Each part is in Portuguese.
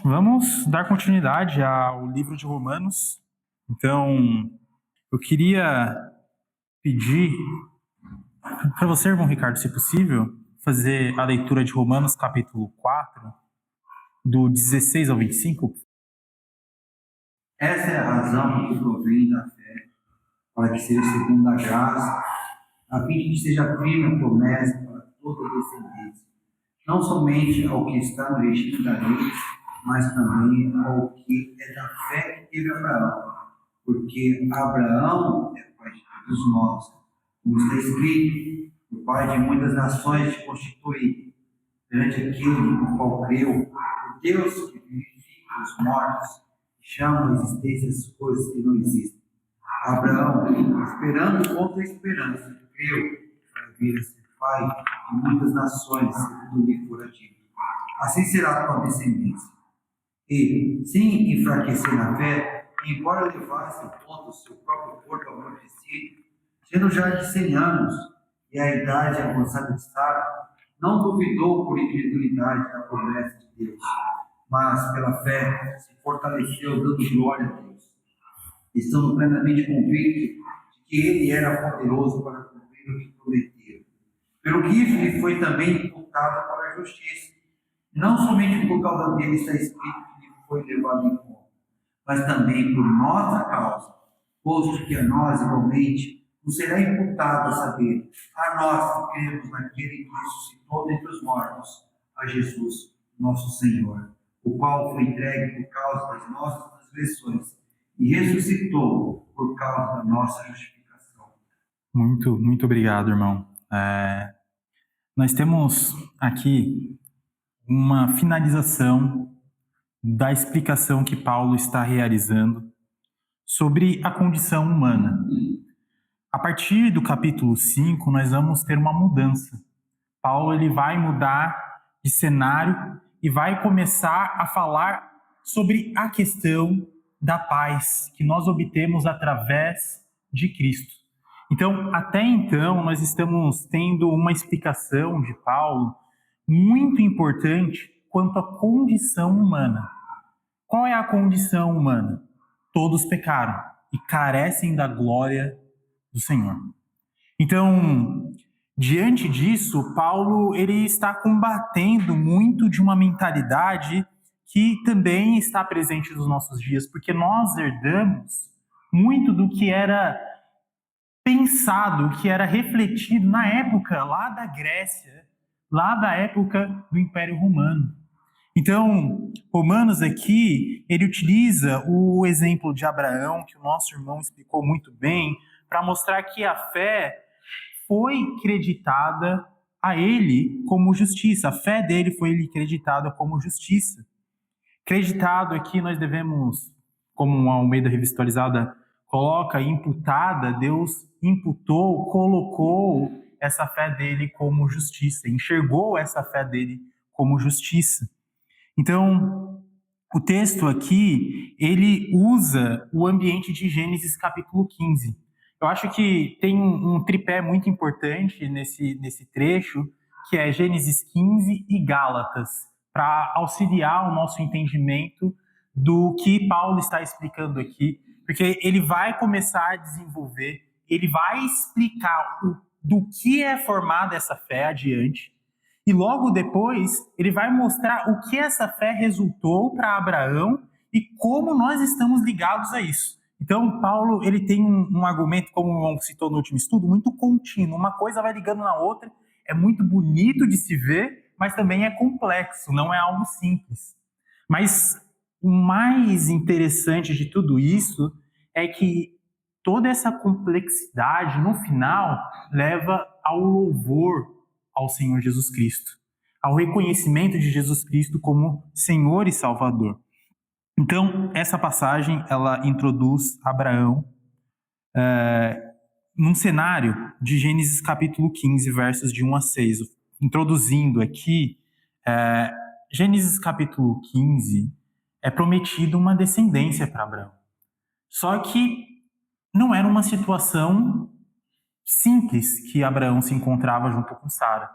Vamos dar continuidade ao livro de Romanos. Então, eu queria pedir para você, irmão Ricardo, se possível, fazer a leitura de Romanos capítulo 4, do 16 ao 25. Essa é a razão que provém da fé, para que seja segundo a graça, a fim de que seja firme a promessa para toda a descendência, não somente ao que está no regime da lei, mas também ao que é da fé que teve Abraão, porque Abraão é pai de todos nós, como está escrito: o pai de muitas nações te constituí, perante aquele no qual creu, o Deus que vivifica os mortos, chama a existência as coisas que não existem. Abraão, esperando contra a esperança, creu para vir a ser pai de muitas nações, segundo lhe fora dito: assim será a tua descendência. E, sem enfraquecer na fé, embora levasse ao ponto o seu próprio corpo amortecido, sendo já de 100 anos e a idade avançada de Sara, não duvidou por incredulidade da promessa de Deus, mas pela fé se fortaleceu, dando glória a Deus, estando plenamente convicto de que ele era poderoso para cumprir o que prometeu. Pelo que isso lhe foi também imputado para a justiça. Não somente por causa dele está escrito que lhe foi levado em conta, mas também por nossa causa, posto que a nós igualmente nos será imputado a saber, a nós que cremos naquele que ressuscitou dentre os mortos, a Jesus, nosso Senhor, o qual foi entregue por causa das nossas transgressões e ressuscitou por causa da nossa justificação. Muito obrigado, irmão. Nós temos aqui uma finalização da explicação que Paulo está realizando sobre a condição humana. A partir do capítulo 5, nós vamos ter uma mudança. Paulo ele vai mudar de cenário e vai começar a falar sobre a questão da paz que nós obtemos através de Cristo. Então, até então, nós estamos tendo uma explicação de Paulo muito importante quanto à condição humana. Qual é a condição humana? Todos pecaram e carecem da glória do Senhor. Então, diante disso, Paulo ele está combatendo muito de uma mentalidade que também está presente nos nossos dias, porque nós herdamos muito do que era pensado, que era refletido na época lá da Grécia, lá da época do Império Romano. Então, Romanos aqui, ele utiliza o exemplo de Abraão, que o nosso irmão explicou muito bem, para mostrar que a fé foi creditada a ele como justiça. A fé dele foi lhe creditada como justiça. Creditado aqui nós devemos, como a Almeida Revista Atualizada coloca, imputada, Deus imputou, colocou essa fé dele como justiça, enxergou essa fé dele como justiça. Então, o texto aqui, ele usa o ambiente de Gênesis capítulo 15. Eu acho que tem um tripé muito importante nesse trecho, que é Gênesis 15 e Gálatas, para auxiliar o nosso entendimento do que Paulo está explicando aqui, porque ele vai começar a desenvolver, ele vai explicar do que é formada essa fé adiante, e logo depois ele vai mostrar o que essa fé resultou para Abraão e como nós estamos ligados a isso. Então, Paulo ele tem um argumento, como o irmão citou no último estudo, muito contínuo. Uma coisa vai ligando na outra, é muito bonito de se ver, mas também é complexo, não é algo simples. Mas o mais interessante de tudo isso é que toda essa complexidade, no final, leva ao louvor ao Senhor Jesus Cristo, ao reconhecimento de Jesus Cristo como Senhor e Salvador. Então, essa passagem, ela introduz Abraão num cenário de Gênesis capítulo 15, versos de 1 a 6. Introduzindo aqui, Gênesis capítulo 15 é prometido uma descendência para Abraão. Só que não era uma situação simples que Abraão se encontrava junto com Sara.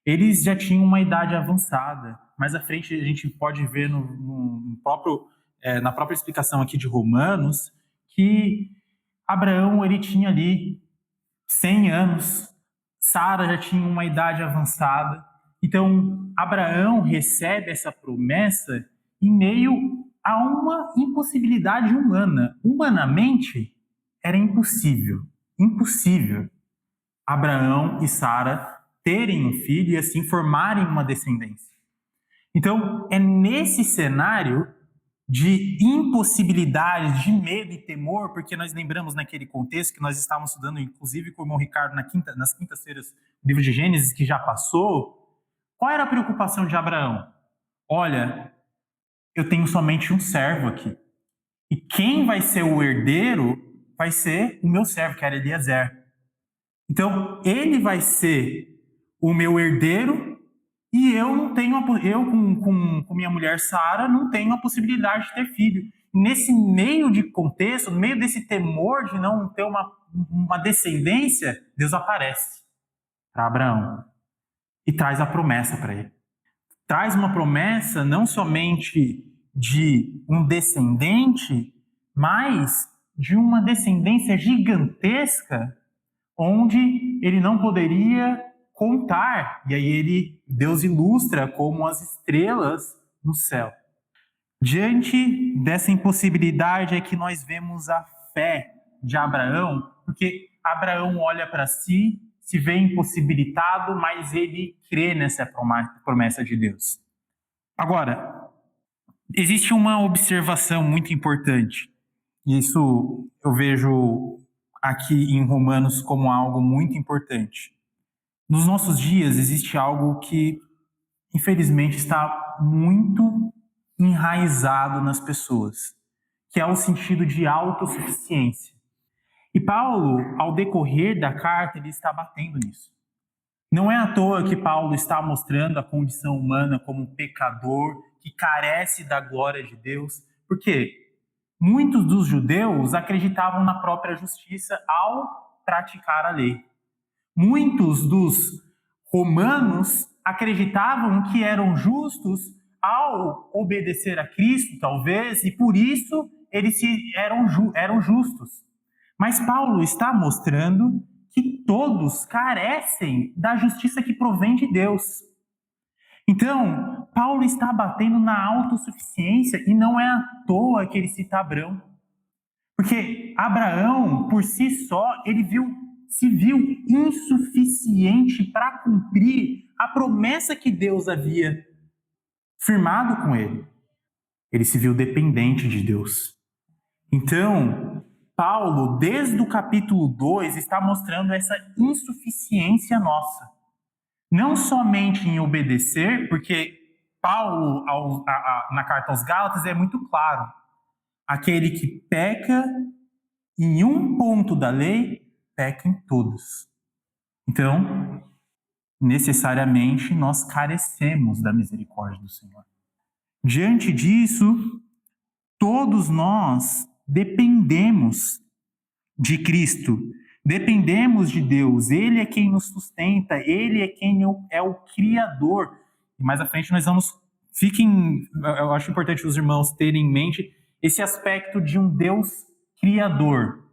eles já tinham uma idade avançada. Mais à frente a gente pode ver na própria explicação aqui de Romanos que Abraão ele tinha ali 100 anos, Sara já tinha uma idade avançada. Então, Abraão recebe essa promessa em meio a uma impossibilidade humana. Humanamente, era impossível. Impossível Abraão e Sara terem um filho e assim formarem uma descendência. Então, é nesse cenário de impossibilidade, de medo e temor, porque nós lembramos naquele contexto que nós estávamos estudando, inclusive com o irmão Ricardo, nas quintas-feiras, do livro de Gênesis, que já passou. Qual era a preocupação de Abraão? Olha, eu tenho somente um servo aqui. E quem vai ser o herdeiro vai ser o meu servo, que era Eliezer. Então, ele vai ser o meu herdeiro e eu não tenho, com minha mulher Sara, não tenho a possibilidade de ter filho. Nesse meio de contexto, no meio desse temor de não ter uma descendência, Deus aparece para Abraão e traz a promessa para ele. Traz uma promessa não somente de um descendente, mas de uma descendência gigantesca, onde ele não poderia contar. E aí Deus ilustra como as estrelas no céu. Diante dessa impossibilidade é que nós vemos a fé de Abraão, porque Abraão olha para si, se vê impossibilitado, mas ele crê nessa promessa de Deus. Agora, existe uma observação muito importante. Isso eu vejo aqui em Romanos como algo muito importante. Nos nossos dias existe algo que, infelizmente, está muito enraizado nas pessoas, que é o sentido de autossuficiência. E Paulo, ao decorrer da carta, ele está batendo nisso. Não é à toa que Paulo está mostrando a condição humana como um pecador que carece da glória de Deus, porque muitos dos judeus acreditavam na própria justiça ao praticar a lei. Muitos dos romanos acreditavam que eram justos ao obedecer a Cristo, talvez, e por isso eles eram justos. Mas Paulo está mostrando que todos carecem da justiça que provém de Deus. Então, Paulo está batendo na autossuficiência e não é à toa que ele cita Abraão. Porque Abraão, por si só, ele se viu insuficiente para cumprir a promessa que Deus havia firmado com ele. Ele se viu dependente de Deus. Então, Paulo, desde o capítulo 2, está mostrando essa insuficiência nossa. Não somente em obedecer, porque Paulo, na carta aos Gálatas, é muito claro. Aquele que peca em um ponto da lei, peca em todos. Então, necessariamente, nós carecemos da misericórdia do Senhor. Diante disso, todos nós dependemos de Cristo, dependemos de Deus. Ele é quem nos sustenta, Ele é quem é o Criador. E mais à frente nós vamos... eu acho importante os irmãos terem em mente esse aspecto de um Deus criador.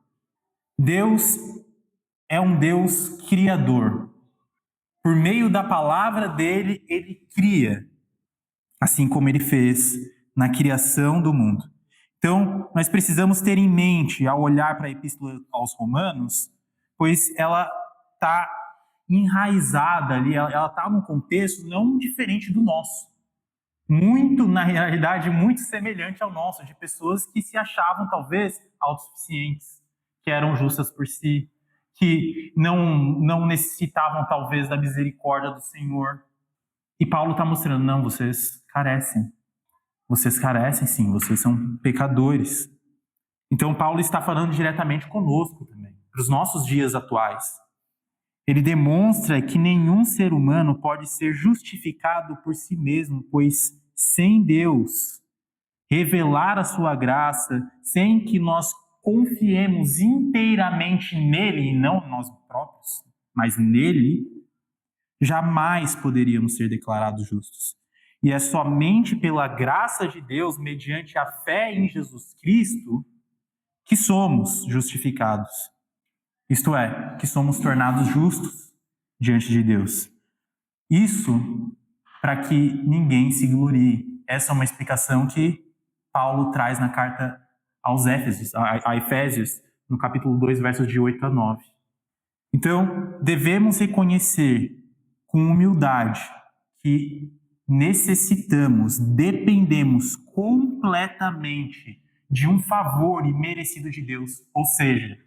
Deus é um Deus criador. Por meio da palavra dele, ele cria, assim como ele fez na criação do mundo. Então, nós precisamos ter em mente, ao olhar para a Epístola aos Romanos, pois ela está enraizada ali, ela está num contexto não diferente do nosso. Muito, na realidade, muito semelhante ao nosso, de pessoas que se achavam, talvez, autossuficientes, que eram justas por si, que não necessitavam, talvez, da misericórdia do Senhor. E Paulo está mostrando, não, vocês carecem. Vocês carecem, sim, vocês são pecadores. Então, Paulo está falando diretamente conosco também, para os nossos dias atuais. Ele demonstra que nenhum ser humano pode ser justificado por si mesmo, pois sem Deus revelar a sua graça, sem que nós confiemos inteiramente nele, e não nós próprios, mas nele, jamais poderíamos ser declarados justos. E é somente pela graça de Deus, mediante a fé em Jesus Cristo, que somos justificados. Isto é, que somos tornados justos diante de Deus. Isso para que ninguém se glorie. Essa é uma explicação que Paulo traz na carta aos a Efésios, no capítulo 2, versos de 8 a 9. Então, devemos reconhecer com humildade que necessitamos, dependemos completamente de um favor imerecido de Deus, ou seja,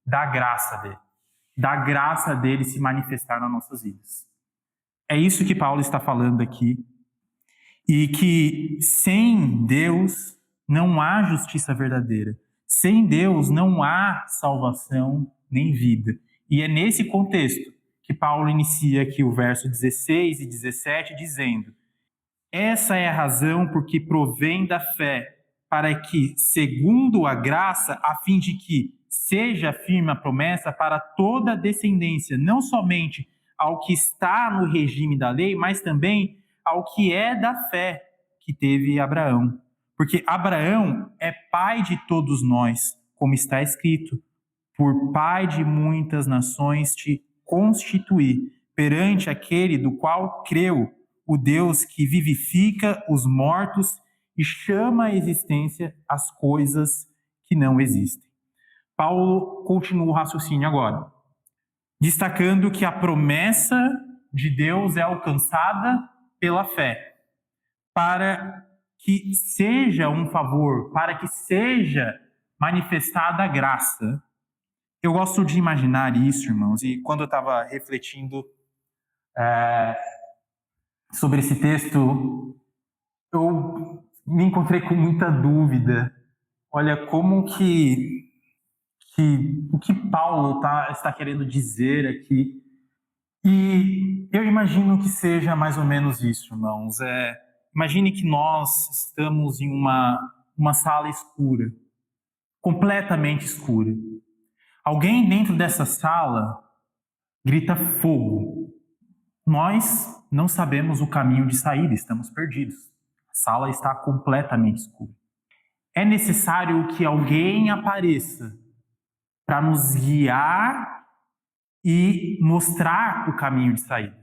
da graça dele se manifestar nas nossas vidas. É isso que Paulo está falando aqui, e que sem Deus não há justiça verdadeira, sem Deus não há salvação nem vida. E é nesse contexto que Paulo inicia aqui o verso 16 e 17, dizendo: essa é a razão porque provém da fé, para que, segundo a graça, a fim de que seja firme a promessa para toda a descendência, não somente ao que está no regime da lei, mas também ao que é da fé que teve Abraão. Porque Abraão é pai de todos nós, como está escrito: por pai de muitas nações te constituí, perante aquele do qual creu, o Deus que vivifica os mortos e chama à existência as coisas que não existem. Paulo continua o raciocínio agora, destacando que a promessa de Deus é alcançada pela fé, para que seja um favor, para que seja manifestada a graça. Eu gosto de imaginar isso, irmãos, e quando eu estava refletindo sobre esse texto, eu me encontrei com muita dúvida. Olha, como que o que Paulo está querendo dizer aqui. E eu imagino que seja mais ou menos isso, irmãos. Imagine que nós estamos em uma sala escura, completamente escura. Alguém dentro dessa sala grita fogo. Nós não sabemos o caminho de saída, estamos perdidos. A sala está completamente escura. É necessário que alguém apareça para nos guiar e mostrar o caminho de saída.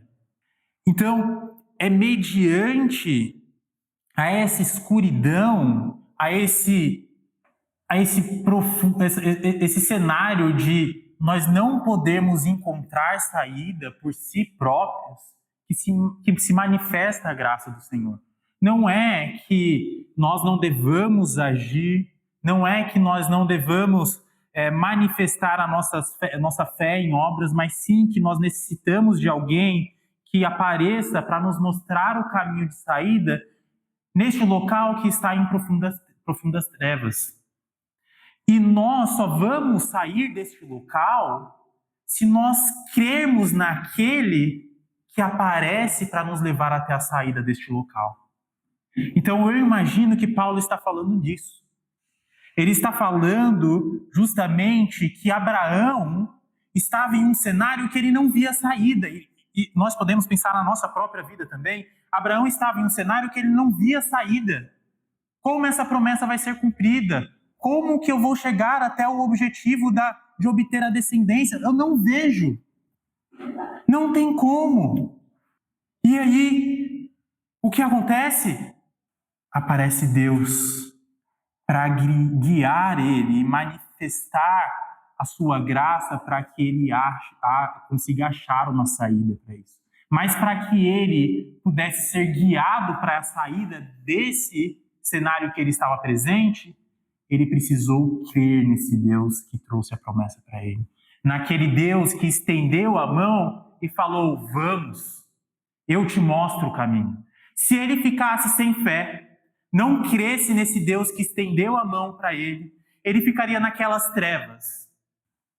Então, é mediante a essa escuridão, a esse cenário de nós não podemos encontrar saída por si próprios, que se manifesta a graça do Senhor. Não é que nós não devamos agir, não é que nós não devamos manifestar a nossa fé em obras, mas sim que nós necessitamos de alguém que apareça para nos mostrar o caminho de saída neste local que está em profundas trevas. E nós só vamos sair deste local se nós crermos naquele que aparece para nos levar até a saída deste local. Então eu imagino que Paulo está falando disso. Ele está falando justamente que Abraão estava em um cenário que ele não via saída. E nós podemos pensar na nossa própria vida também. Abraão estava em um cenário que ele não via saída. Como essa promessa vai ser cumprida? Como que eu vou chegar até o objetivo de obter a descendência? Eu não vejo. Não tem como. E aí, o que acontece? Aparece Deus para guiar ele e manifestar a sua graça para que ele consiga achar uma saída para isso. Mas para que ele pudesse ser guiado para a saída desse cenário que ele estava presente, ele precisou crer nesse Deus que trouxe a promessa para ele. Naquele Deus que estendeu a mão e falou: vamos, eu te mostro o caminho. Se ele ficasse sem fé, não cresce nesse Deus que estendeu a mão para ele, ele ficaria naquelas trevas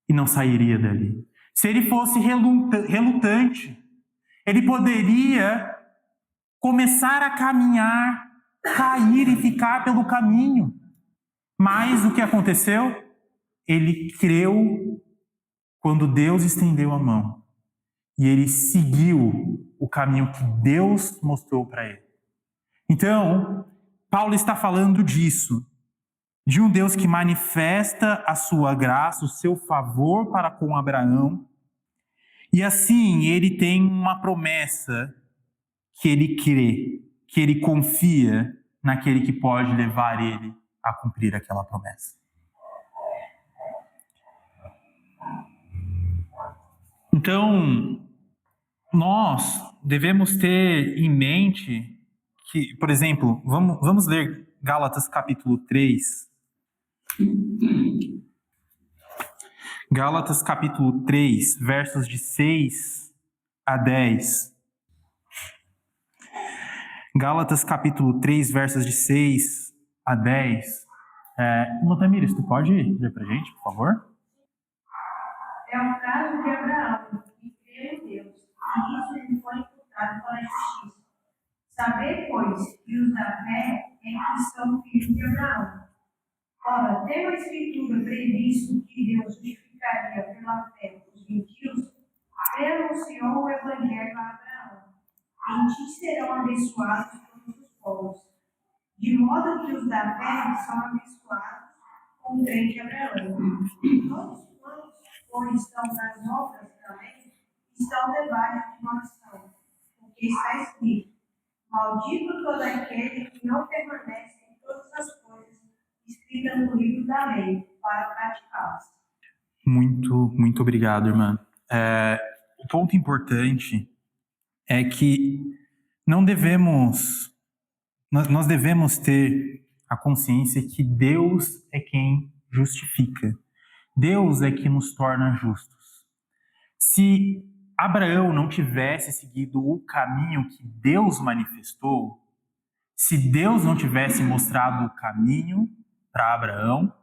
e não sairia dali. Se ele fosse relutante, ele poderia começar a caminhar, cair e ficar pelo caminho. Mas o que aconteceu? Ele creu quando Deus estendeu a mão. e ele seguiu o caminho que Deus mostrou para ele. Então, Paulo está falando disso, de um Deus que manifesta a sua graça, o seu favor para com Abraão, e assim ele tem uma promessa que ele crê, que ele confia naquele que pode levar ele a cumprir aquela promessa. Então, nós devemos ter em mente que, por exemplo, vamos ler Gálatas capítulo 3. Gálatas capítulo 3, versos de 6 a 10. Gálatas capítulo 3, versos de 6 a 10. Motamires, tu pode ler pra gente, por favor? É o caso de Abraão, que creu em Deus, e isso lhe foi imputado para a justiça. Saber, pois, que os da fé é que são filhos de Abraão. Ora, tendo a Escritura previsto que Deus justificaria pela fé os gentios, ele anunciou o Evangelho a Abraão. Em ti serão abençoados todos os povos. De modo que os da fé são abençoados com o trem de Abraão. Todos quantos, pois, estão nas obras também, estão debaixo de maldição. Porque está escrito: maldito todo aquele que não permanece em todas as coisas escritas no livro da lei, para praticá-las. Muito obrigado, irmã. O ponto importante é que nós devemos ter a consciência que Deus é quem justifica. Deus é que nos torna justos. Se Abraão não tivesse seguido o caminho que Deus manifestou, se Deus não tivesse mostrado o caminho para Abraão,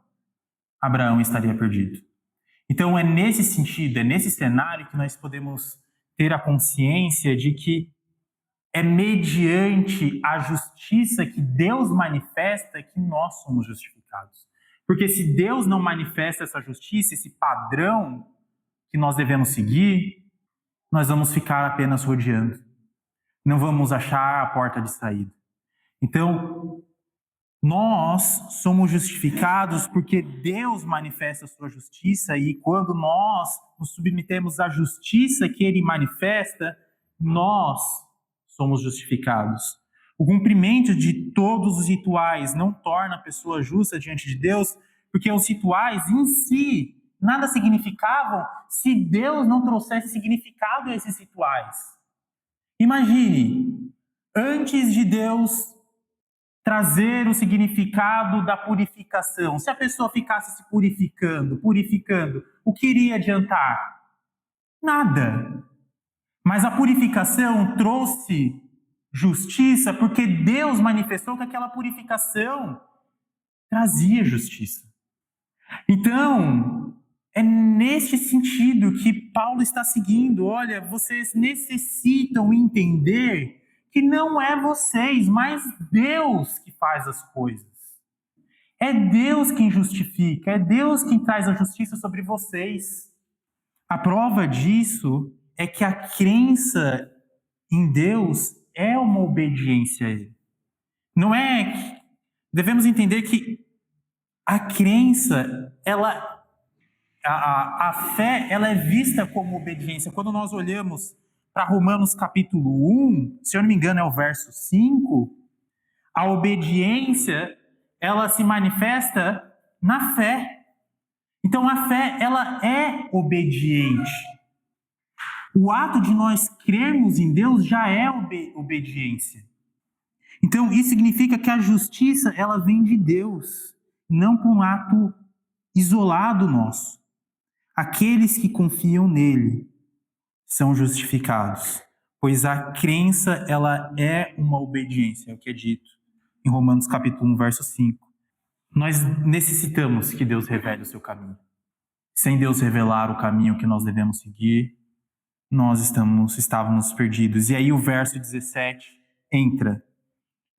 Abraão estaria perdido. Então é nesse sentido, é nesse cenário que nós podemos ter a consciência de que é mediante a justiça que Deus manifesta que nós somos justificados. Porque se Deus não manifesta essa justiça, esse padrão que nós devemos seguir, nós vamos ficar apenas rodeando. Não vamos achar a porta de saída. Então, nós somos justificados porque Deus manifesta a sua justiça, e quando nós nos submetemos à justiça que Ele manifesta, nós somos justificados. O cumprimento de todos os rituais não torna a pessoa justa diante de Deus, porque os rituais em si nada significavam se Deus não trouxesse significado a esses rituais. Imagine, antes de Deus trazer o significado da purificação, se a pessoa ficasse se purificando, o que iria adiantar? Nada. Mas a purificação trouxe justiça porque Deus manifestou que aquela purificação trazia justiça. Então, é neste sentido que Paulo está seguindo. Olha, vocês necessitam entender que não é vocês, mas Deus que faz as coisas. É Deus quem justifica, é Deus quem traz a justiça sobre vocês. A prova disso é que a crença em Deus é uma obediência a Ele. Não é... Devemos entender que a crença, a fé, ela é vista como obediência. Quando nós olhamos para Romanos capítulo 1, se eu não me engano é o verso 5, a obediência, ela se manifesta na fé. Então a fé, ela é obediente. O ato de nós crermos em Deus já é obediência. Então isso significa que a justiça, ela vem de Deus, não por um ato isolado nosso. Aqueles que confiam nele são justificados, pois a crença, ela é uma obediência, é o que é dito em Romanos capítulo 1, verso 5. Nós necessitamos que Deus revele o seu caminho. Sem Deus revelar o caminho que nós devemos seguir, nós estávamos perdidos. E aí o verso 17 entra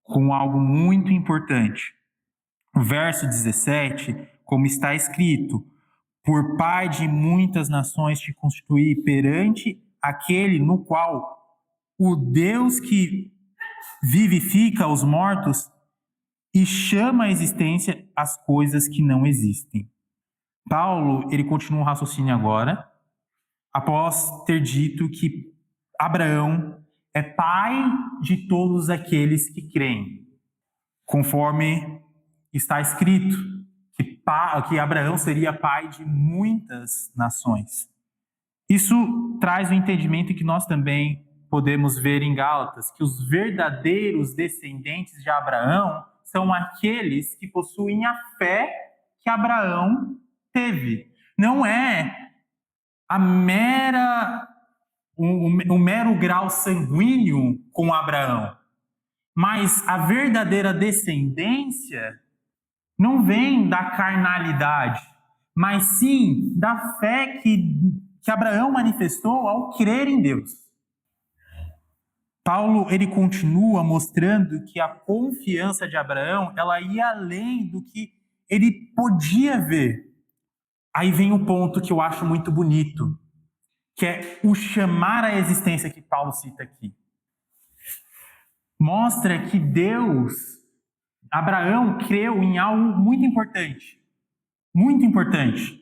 com algo muito importante. O verso 17, como está escrito: por pai de muitas nações te constituí perante aquele no qual o Deus que vivifica os mortos e chama à existência as coisas que não existem. Paulo, ele continua o raciocínio agora, após ter dito que Abraão é pai de todos aqueles que creem, conforme está escrito, que Abraão seria pai de muitas nações. Isso traz o entendimento que nós também podemos ver em Gálatas, que os verdadeiros descendentes de Abraão são aqueles que possuem a fé que Abraão teve. Não é o mero grau sanguíneo com Abraão, mas a verdadeira descendência não vem da carnalidade, mas sim da fé que Abraão manifestou ao crer em Deus. Paulo, ele continua mostrando que a confiança de Abraão, ela ia além do que ele podia ver. Aí vem o ponto que eu acho muito bonito, que é o chamar à existência que Paulo cita aqui. Mostra que Abraão creu em algo muito importante. Muito importante.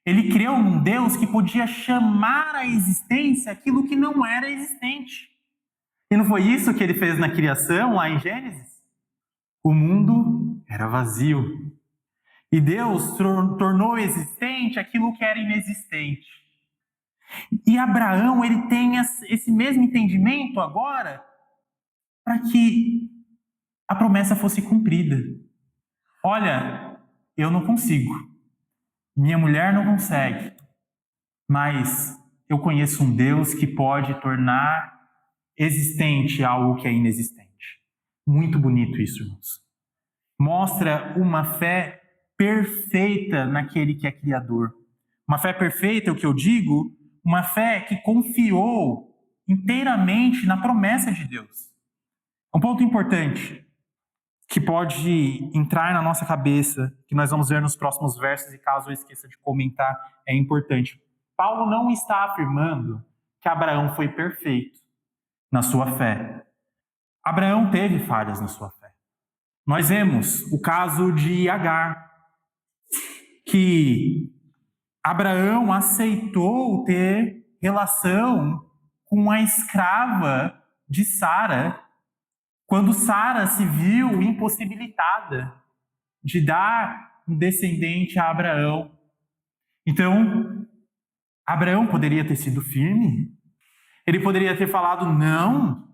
Ele creu num Deus que podia chamar à existência aquilo que não era existente. E não foi isso que ele fez na criação, lá em Gênesis? O mundo era vazio. E Deus tornou existente aquilo que era inexistente. E Abraão, ele tem esse mesmo entendimento agora para que a promessa fosse cumprida. Olha, eu não consigo. Minha mulher não consegue. Mas eu conheço um Deus que pode tornar existente algo que é inexistente. Muito bonito isso, irmãos. Mostra uma fé perfeita naquele que é Criador. Uma fé perfeita, é o que eu digo, uma fé que confiou inteiramente na promessa de Deus. Um ponto importante que pode entrar na nossa cabeça, que nós vamos ver nos próximos versos, e caso eu esqueça de comentar, é importante. Paulo não está afirmando que Abraão foi perfeito na sua fé. Abraão teve falhas na sua fé. Nós vemos o caso de Agar, que Abraão aceitou ter relação com a escrava de Sara, quando Sara se viu impossibilitada de dar um descendente a Abraão. Então, Abraão poderia ter sido firme. Ele poderia ter falado, não,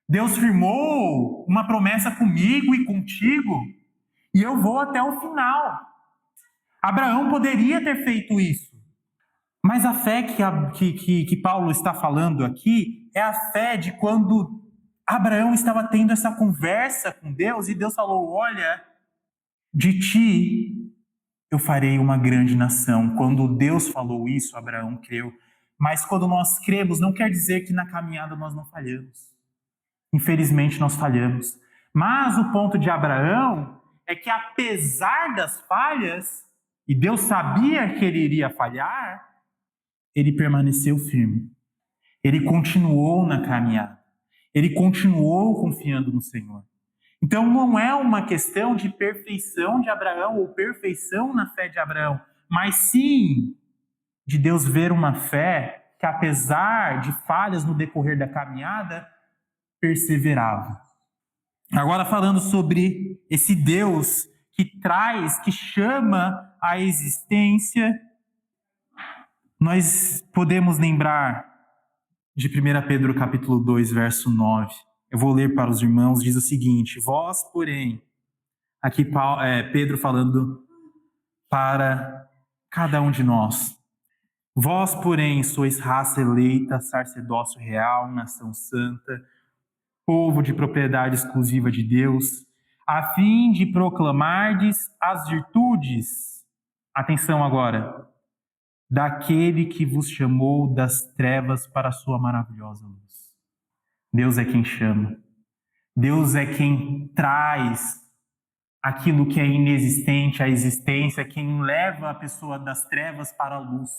Deus firmou uma promessa comigo e contigo, e eu vou até o final. Abraão poderia ter feito isso. Mas a fé que Paulo está falando aqui é a fé de quando Abraão estava tendo essa conversa com Deus, e Deus falou, olha, de ti eu farei uma grande nação. Quando Deus falou isso, Abraão creu. Mas quando nós cremos, não quer dizer que na caminhada nós não falhamos. Infelizmente nós falhamos. Mas o ponto de Abraão é que apesar das falhas, e Deus sabia que ele iria falhar, ele permaneceu firme. Ele continuou na caminhada. Ele continuou confiando no Senhor. Então não é uma questão de perfeição de Abraão ou perfeição na fé de Abraão, mas sim de Deus ver uma fé que, apesar de falhas no decorrer da caminhada, perseverava. Agora falando sobre esse Deus que chama à existência, nós podemos lembrar de 1 Pedro capítulo 2, verso 9. Eu vou ler para os irmãos, diz o seguinte, vós, porém, aqui Pedro falando para cada um de nós, vós, porém, sois raça eleita, sacerdócio real, nação santa, povo de propriedade exclusiva de Deus, a fim de proclamardes as virtudes, atenção agora, daquele que vos chamou das trevas para a sua maravilhosa luz. Deus é quem chama. Deus é quem traz aquilo que é inexistente à existência, quem leva a pessoa das trevas para a luz.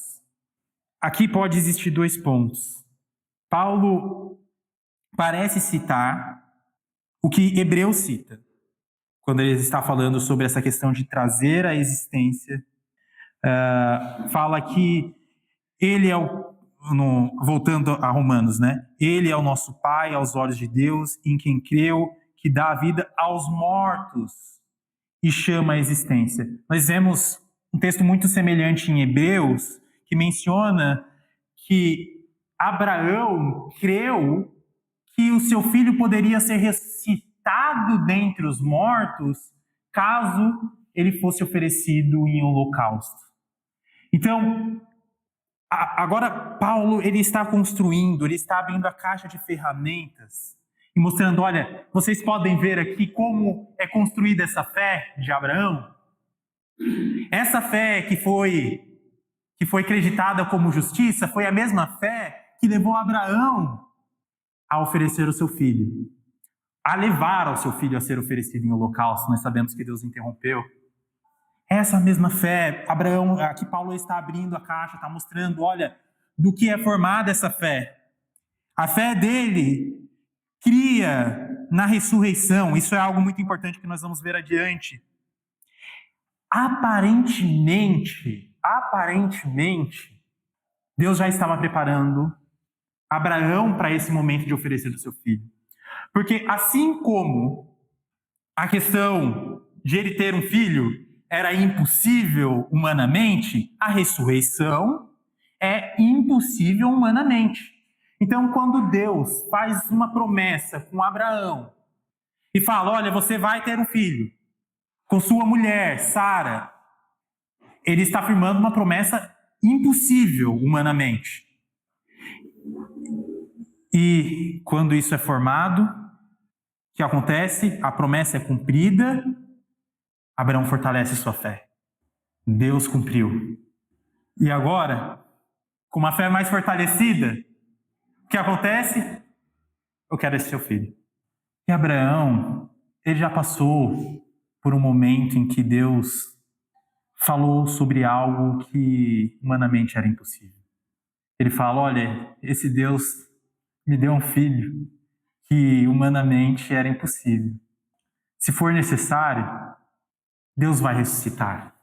Aqui pode existir dois pontos. Paulo parece citar o que Hebreus cita, quando ele está falando sobre essa questão de trazer à existência. Fala que ele é voltando a Romanos, né? Ele é o nosso Pai aos olhos de Deus, em quem creu, que dá a vida aos mortos e chama à existência. Nós vemos um texto muito semelhante em Hebreus, que menciona que Abraão creu que o seu filho poderia ser ressuscitado dentre os mortos caso ele fosse oferecido em holocausto. Então, agora Paulo ele está construindo, ele está abrindo a caixa de ferramentas e mostrando, olha, vocês podem ver aqui como é construída essa fé de Abraão. Essa fé que foi creditada como justiça foi a mesma fé que levou Abraão a oferecer o seu filho, a levar o seu filho a ser oferecido em holocausto. Nós sabemos que Deus interrompeu. Essa mesma fé, Abraão, aqui Paulo está abrindo a caixa, está mostrando, olha, do que é formada essa fé. A fé dele cria na ressurreição. Isso é algo muito importante que nós vamos ver adiante. Aparentemente, Deus já estava preparando Abraão para esse momento de oferecer o seu filho. Porque assim como a questão de ele ter um filho era impossível humanamente, a ressurreição é impossível humanamente. Então, quando Deus faz uma promessa com Abraão e fala, olha, você vai ter um filho com sua mulher, Sara, ele está afirmando uma promessa impossível humanamente. E quando isso é formado, o que acontece? A promessa é cumprida, Abraão fortalece sua fé. Deus cumpriu. E agora, com uma fé mais fortalecida, o que acontece? Eu quero esse seu filho. E Abraão, ele já passou por um momento em que Deus falou sobre algo que humanamente era impossível. Ele fala, olha, esse Deus me deu um filho que humanamente era impossível. Se for necessário, Deus vai ressuscitar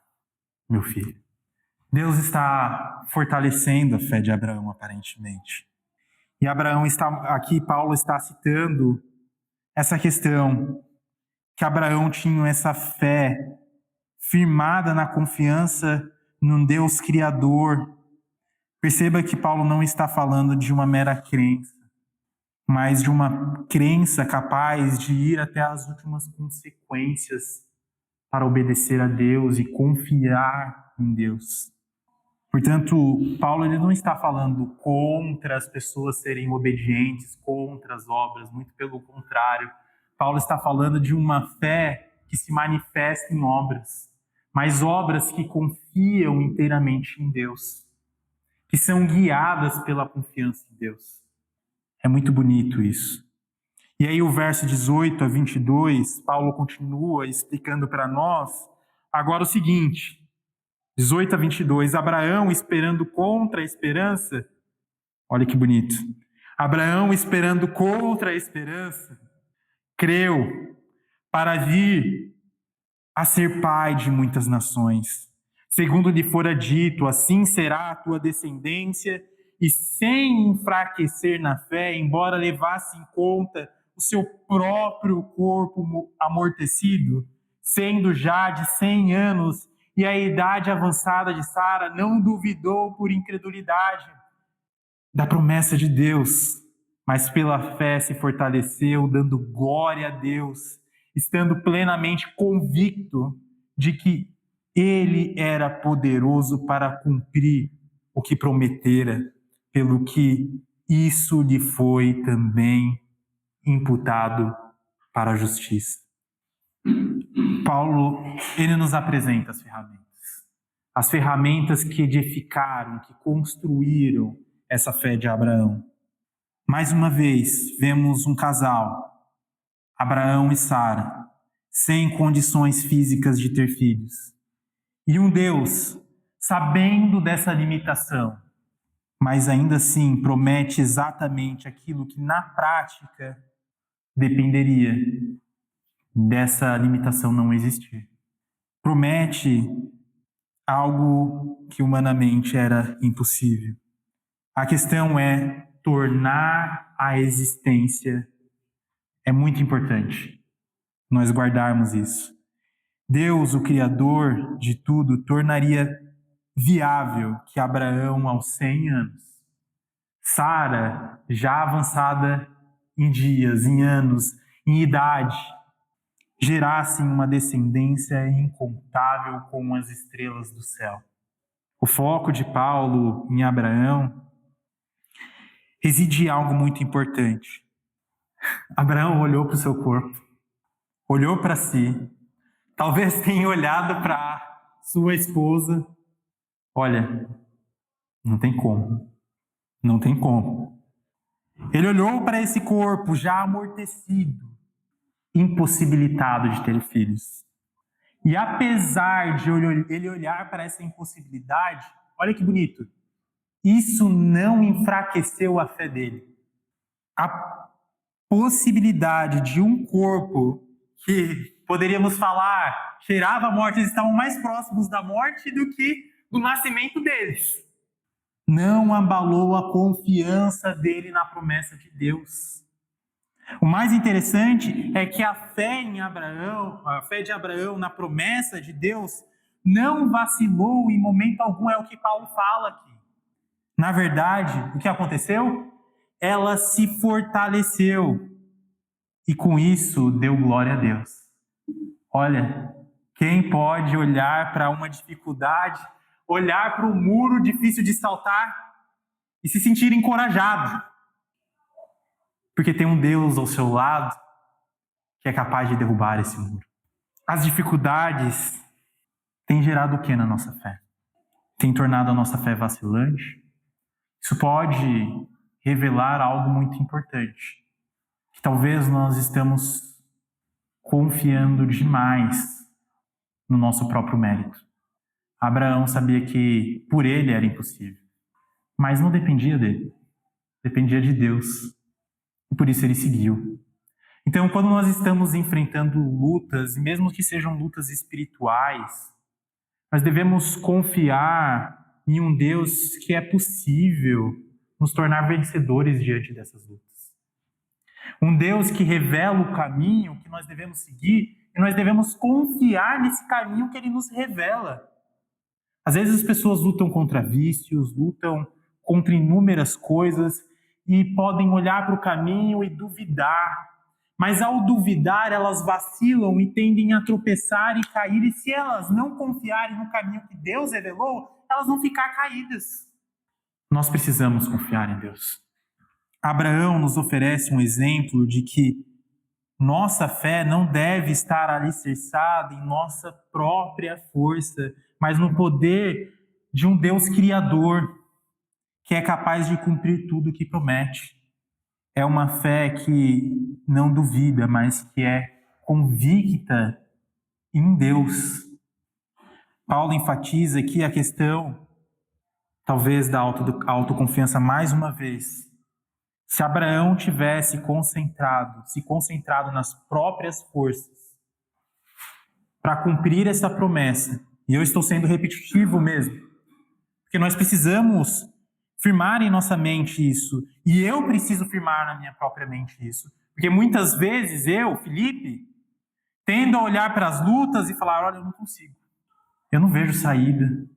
meu filho. Deus está fortalecendo a fé de Abraão, aparentemente. E Abraão está, aqui Paulo está citando essa questão, que Abraão tinha essa fé firmada na confiança num Deus criador. Perceba que Paulo não está falando de uma mera crença, mas de uma crença capaz de ir até as últimas consequências para obedecer a Deus e confiar em Deus. Portanto, Paulo ele não está falando contra as pessoas serem obedientes, contra as obras, muito pelo contrário. Paulo está falando de uma fé que se manifesta em obras, mas obras que confiam inteiramente em Deus, que são guiadas pela confiança em Deus. É muito bonito isso. E aí o verso 18 a 22, Paulo continua explicando para nós agora o seguinte, 18 a 22, Abraão esperando contra a esperança, olha que bonito, Abraão esperando contra a esperança, creu para vir a ser pai de muitas nações. Segundo lhe fora dito, assim será a tua descendência, e sem enfraquecer na fé, embora levasse em conta o seu próprio corpo amortecido, sendo já de 100 anos, e a idade avançada de Sara, não duvidou por incredulidade da promessa de Deus, mas pela fé se fortaleceu, dando glória a Deus, estando plenamente convicto de que Ele era poderoso para cumprir o que prometera, pelo que isso lhe foi também imputado para a justiça. Paulo, ele nos apresenta as ferramentas que edificaram, que construíram essa fé de Abraão. Mais uma vez, vemos um casal, Abraão e Sara, sem condições físicas de ter filhos. E um Deus, sabendo dessa limitação, mas ainda assim promete exatamente aquilo que na prática dependeria dessa limitação não existir. Promete algo que humanamente era impossível. A questão é tornar a existência. É muito importante nós guardarmos isso. Deus, o Criador de tudo, tornaria viável que Abraão, aos 100 anos, Sara, já avançada em dias, em anos, em idade, gerassem uma descendência incontável como as estrelas do céu. O foco de Paulo em Abraão reside em algo muito importante. Abraão olhou para o seu corpo, olhou para si, talvez tenha olhado para sua esposa. Olha, não tem como. Não tem como. Ele olhou para esse corpo já amortecido, impossibilitado de ter filhos. E apesar de ele olhar para essa impossibilidade, olha que bonito, isso não enfraqueceu a fé dele. A possibilidade de um corpo que, poderíamos falar, cheirava a morte, eles estavam mais próximos da morte do que do nascimento deles, não abalou a confiança dele na promessa de Deus. O mais interessante é que a fé de Abraão na promessa de Deus não vacilou em momento algum, é o que Paulo fala aqui. Na verdade, o que aconteceu? Ela se fortaleceu e com isso deu glória a Deus. Olha, quem pode olhar para uma dificuldade, olhar para um muro difícil de saltar e se sentir encorajado? Porque tem um Deus ao seu lado que é capaz de derrubar esse muro. As dificuldades têm gerado o que na nossa fé? Tem tornado a nossa fé vacilante? Isso pode revelar algo muito importante. Que talvez nós estamos confiando demais no nosso próprio mérito. Abraão sabia que por ele era impossível, mas não dependia dele, dependia de Deus. E por isso ele seguiu. Então, quando nós estamos enfrentando lutas, mesmo que sejam lutas espirituais, nós devemos confiar em um Deus que é possível nos tornar vencedores diante dessas lutas. Um Deus que revela o caminho que nós devemos seguir e nós devemos confiar nesse caminho que ele nos revela. Às vezes as pessoas lutam contra vícios, lutam contra inúmeras coisas e podem olhar para o caminho e duvidar. Mas ao duvidar, elas vacilam e tendem a tropeçar e cair. E se elas não confiarem no caminho que Deus revelou, elas vão ficar caídas. Nós precisamos confiar em Deus. Abraão nos oferece um exemplo de que nossa fé não deve estar alicerçada em nossa própria força, mas no poder de um Deus criador, que é capaz de cumprir tudo o que promete. É uma fé que não duvida, mas que é convicta em Deus. Paulo enfatiza aqui a questão, talvez, da autoconfiança mais uma vez. Se Abraão tivesse se concentrado nas próprias forças para cumprir essa promessa, e eu estou sendo repetitivo mesmo, porque nós precisamos firmar em nossa mente isso, e eu preciso firmar na minha própria mente isso, porque muitas vezes eu, Felipe, tendo a olhar para as lutas e falar, olha, eu não consigo, eu não vejo saída,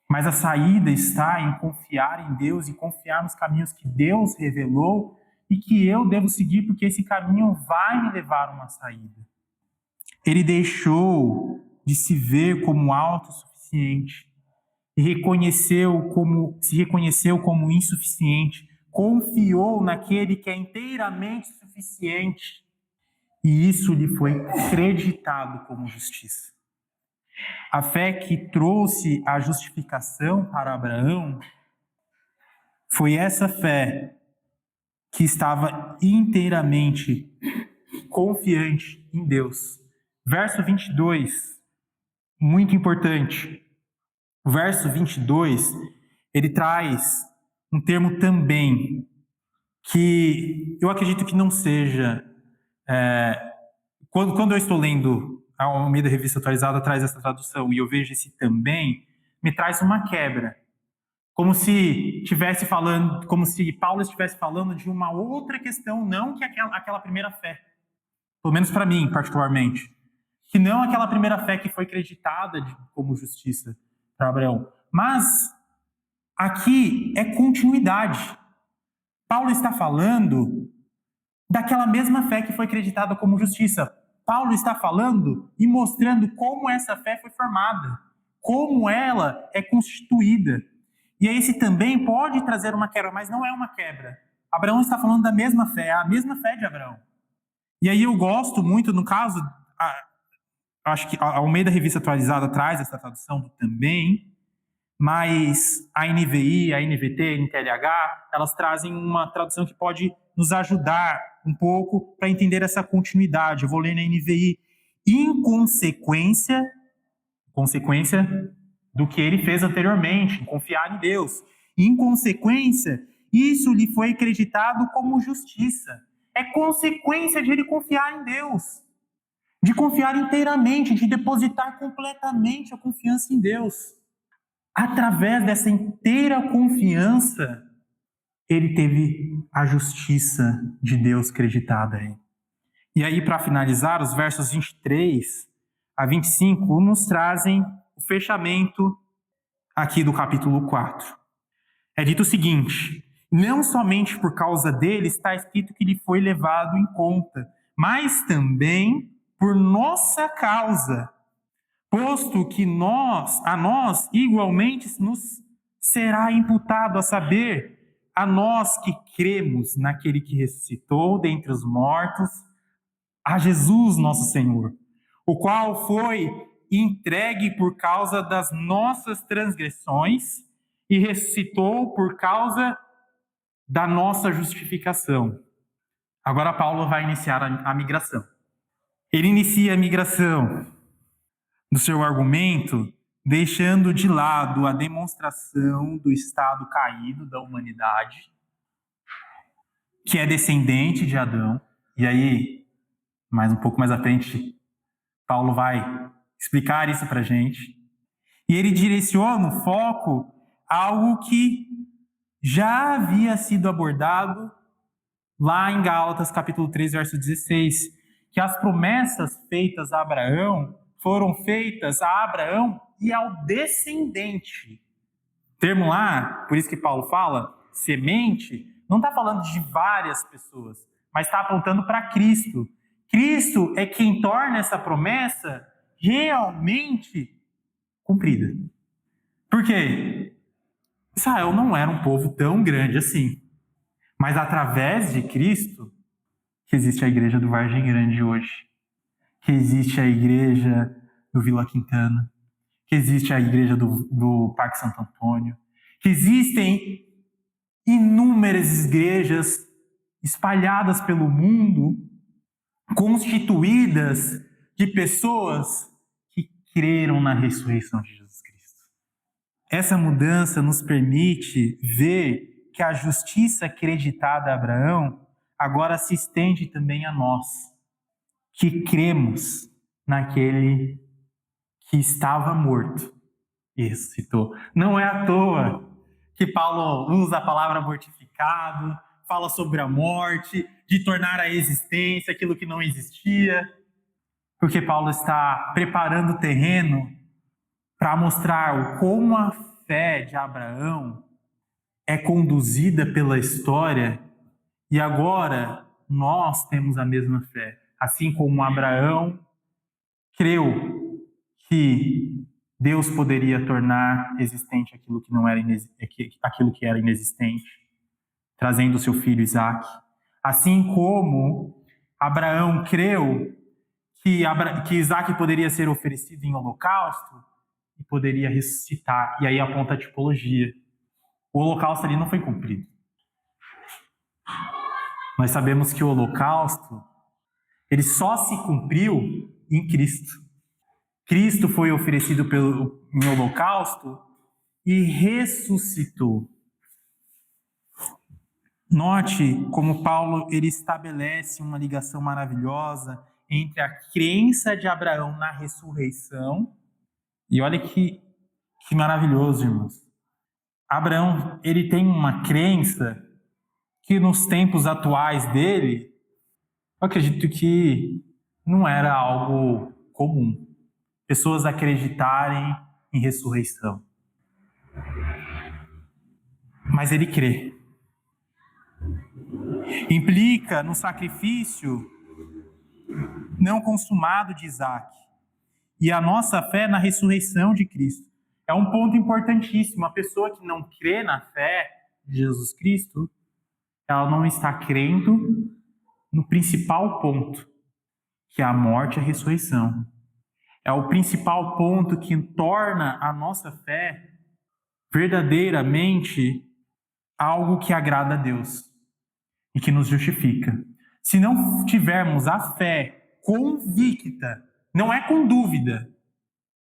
mas a saída está em confiar em Deus e confiar nos caminhos que Deus revelou e que eu devo seguir, porque esse caminho vai me levar a uma saída. Ele deixou de se ver como autossuficiente e se reconheceu como insuficiente, confiou naquele que é inteiramente suficiente e isso lhe foi acreditado como justiça. A fé que trouxe a justificação para Abraão foi essa fé que estava inteiramente confiante em Deus. Verso 22, muito importante. O verso 22, ele traz um termo também que eu acredito que não seja... Quando eu estou lendo a Almeida Revista Atualizada, traz essa tradução, e eu vejo esse também, me traz uma quebra. Como se Paulo estivesse falando de uma outra questão, não que aquela primeira fé. Pelo menos para mim, particularmente. Que não aquela primeira fé que foi creditada como justiça para Abraão. Mas aqui é continuidade. Paulo está falando daquela mesma fé que foi creditada como justiça. Paulo está falando e mostrando como essa fé foi formada, como ela é constituída. E aí esse também pode trazer uma quebra, mas não é uma quebra. Abraão está falando da mesma fé, a mesma fé de Abraão. E aí eu gosto muito, no caso, acho que a Almeida Revista Atualizada traz essa tradução do também, mas a NVI, a NVT, a NTLH, elas trazem uma tradução que pode nos ajudar um pouco para entender essa continuidade. Eu vou ler na NVI. Em consequência do que ele fez anteriormente, confiar em Deus. Em consequência, isso lhe foi acreditado como justiça. É consequência de ele confiar em Deus, de confiar inteiramente, de depositar completamente a confiança em Deus. Através dessa inteira confiança, ele teve a justiça de Deus creditada a ele. E aí, para finalizar, os versos 23 a 25 nos trazem o fechamento aqui do capítulo 4. É dito o seguinte: não somente por causa dele está escrito que ele foi levado em conta, mas também por nossa causa, posto que a nós igualmente nos será imputado, a saber, a nós que cremos naquele que ressuscitou dentre os mortos, a Jesus nosso Senhor, o qual foi entregue por causa das nossas transgressões e ressuscitou por causa da nossa justificação. Agora Paulo vai iniciar a migração. Ele inicia a migração do seu argumento, deixando de lado a demonstração do estado caído da humanidade, que é descendente de Adão. E aí, um pouco mais à frente, Paulo vai explicar isso para a gente. E ele direciona o foco a algo que já havia sido abordado lá em Gálatas, capítulo 3, verso 16, que as promessas feitas a Abraão foram feitas a Abraão e ao descendente. O termo lá, por isso que Paulo fala, semente, não está falando de várias pessoas, mas está apontando para Cristo. Cristo é quem torna essa promessa realmente cumprida. Por quê? Israel não era um povo tão grande assim. Mas através de Cristo, que existe a igreja do Vargem Grande hoje, que existe a igreja do Vila Quintana, que existe a igreja do Parque Santo Antônio, que existem inúmeras igrejas espalhadas pelo mundo, constituídas de pessoas que creram na ressurreição de Jesus Cristo. Essa mudança nos permite ver que a justiça acreditada a Abraão agora se estende também a nós, que cremos naquele que estava morto e ressuscitou. Não é à toa que Paulo usa a palavra mortificado, fala sobre a morte, de tornar a existência aquilo que não existia, porque Paulo está preparando o terreno para mostrar como a fé de Abraão é conduzida pela história e agora nós temos a mesma fé. Assim como Abraão creu que Deus poderia tornar existente aquilo que era inexistente, trazendo seu filho Isaque. Assim como Abraão creu que Isaque poderia ser oferecido em holocausto e poderia ressuscitar. E aí aponta a tipologia. O holocausto ali não foi cumprido. Nós sabemos que o holocausto, ele só se cumpriu em Cristo. Cristo foi oferecido em holocausto e ressuscitou. Note como Paulo ele estabelece uma ligação maravilhosa entre a crença de Abraão na ressurreição, e olha que maravilhoso, irmãos. Abraão, ele tem uma crença que nos tempos atuais dele, eu acredito que não era algo comum. Pessoas acreditarem em ressurreição. Mas ele crê. Implica no sacrifício não consumado de Isaac e a nossa fé na ressurreição de Cristo. É um ponto importantíssimo. A pessoa que não crê na fé de Jesus Cristo, ela não está crendo no principal ponto, que é a morte e a ressurreição. É o principal ponto que torna a nossa fé verdadeiramente algo que agrada a Deus e que nos justifica. Se não tivermos a fé convicta, não é com dúvida,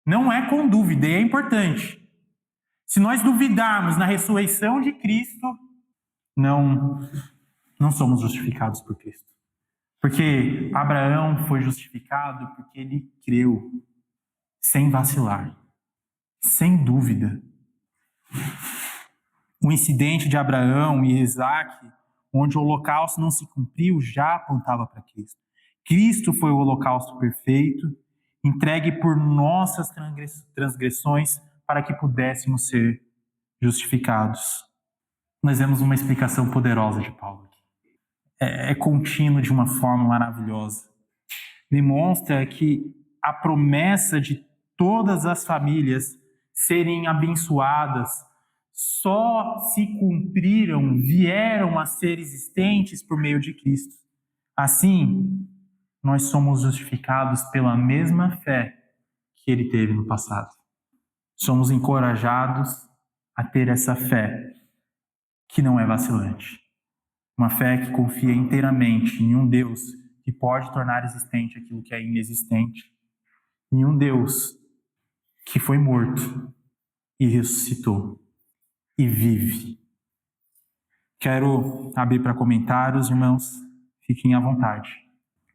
e é importante. Se nós duvidarmos na ressurreição de Cristo, não somos justificados por Cristo. Porque Abraão foi justificado porque ele creu, sem vacilar, sem dúvida. O incidente de Abraão e Isaac, onde o holocausto não se cumpriu, já apontava para Cristo. Cristo foi o holocausto perfeito, entregue por nossas transgressões para que pudéssemos ser justificados. Nós vemos uma explicação poderosa de Paulo aqui. É contínuo de uma forma maravilhosa. Demonstra que a promessa de todas as famílias serem abençoadas só se cumpriram, vieram a ser existentes por meio de Cristo. Assim, nós somos justificados pela mesma fé que ele teve no passado. Somos encorajados a ter essa fé que não é vacilante. Uma fé que confia inteiramente em um Deus que pode tornar existente aquilo que é inexistente. Em um Deus que foi morto e ressuscitou e vive. Quero abrir para comentários, irmãos. Fiquem à vontade.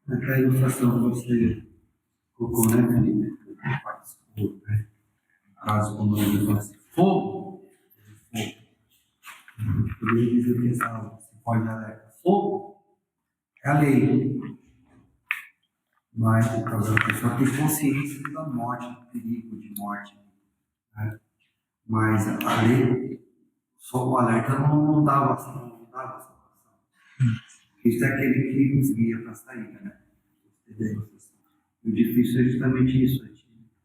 Aquela ilustração que você colocou, né, Felipe? Participou, né? Caso quando ele fala assim, fogo. Eu poderia dizer que você pode alertar fogo, é a lei. Mas por causa da pessoa ter consciência da morte, do perigo de morte. Né? Mas a lei, só o alerta não dava salvação. Isso é aquele que nos guia para a saída, né? O difícil é justamente isso.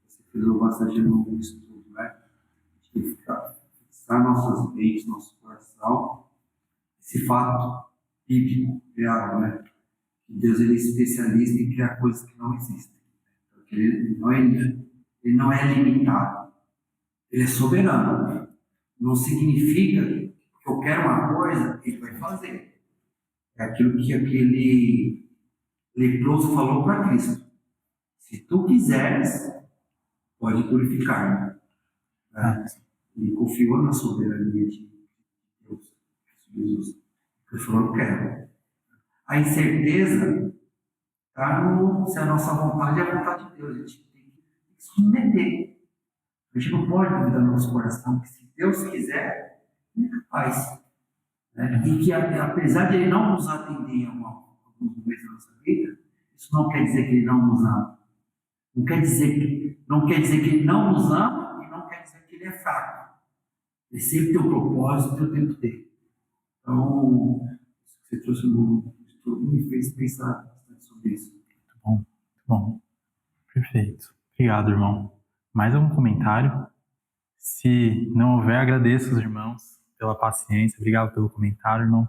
Você fez bastante no estudo, né? A gente tem que fixar nossas mentes, nosso coração, esse fato bíblico, real, né? Deus ele é especialista em criar coisas que não existem. Porque ele não é limitado. Ele é soberano. Não significa que eu quero uma coisa, ele vai fazer. É aquilo que aquele leproso falou para Cristo. Se tu quiseres, pode purificar. Né? Ele confiou na soberania de Deus, Jesus. Ele falou, eu quero. A incerteza está no se a nossa vontade é a vontade de Deus. A gente tem que se submeter. A gente não pode duvidar no nosso coração que se Deus quiser, ele é capaz. Né? E que apesar de Ele não nos atender em alguns momentos da nossa vida, isso não quer dizer que Ele não nos ama. Não quer dizer que Ele não nos ama e não quer dizer que Ele é fraco. Ele sempre tem um propósito para o tempo dele. Então, você trouxe no estudo me fez pensar bastante sobre isso. Muito bom. Perfeito. Obrigado, irmão. Mais algum comentário? Se não houver, agradeço os irmãos pela paciência. Obrigado pelo comentário, irmão.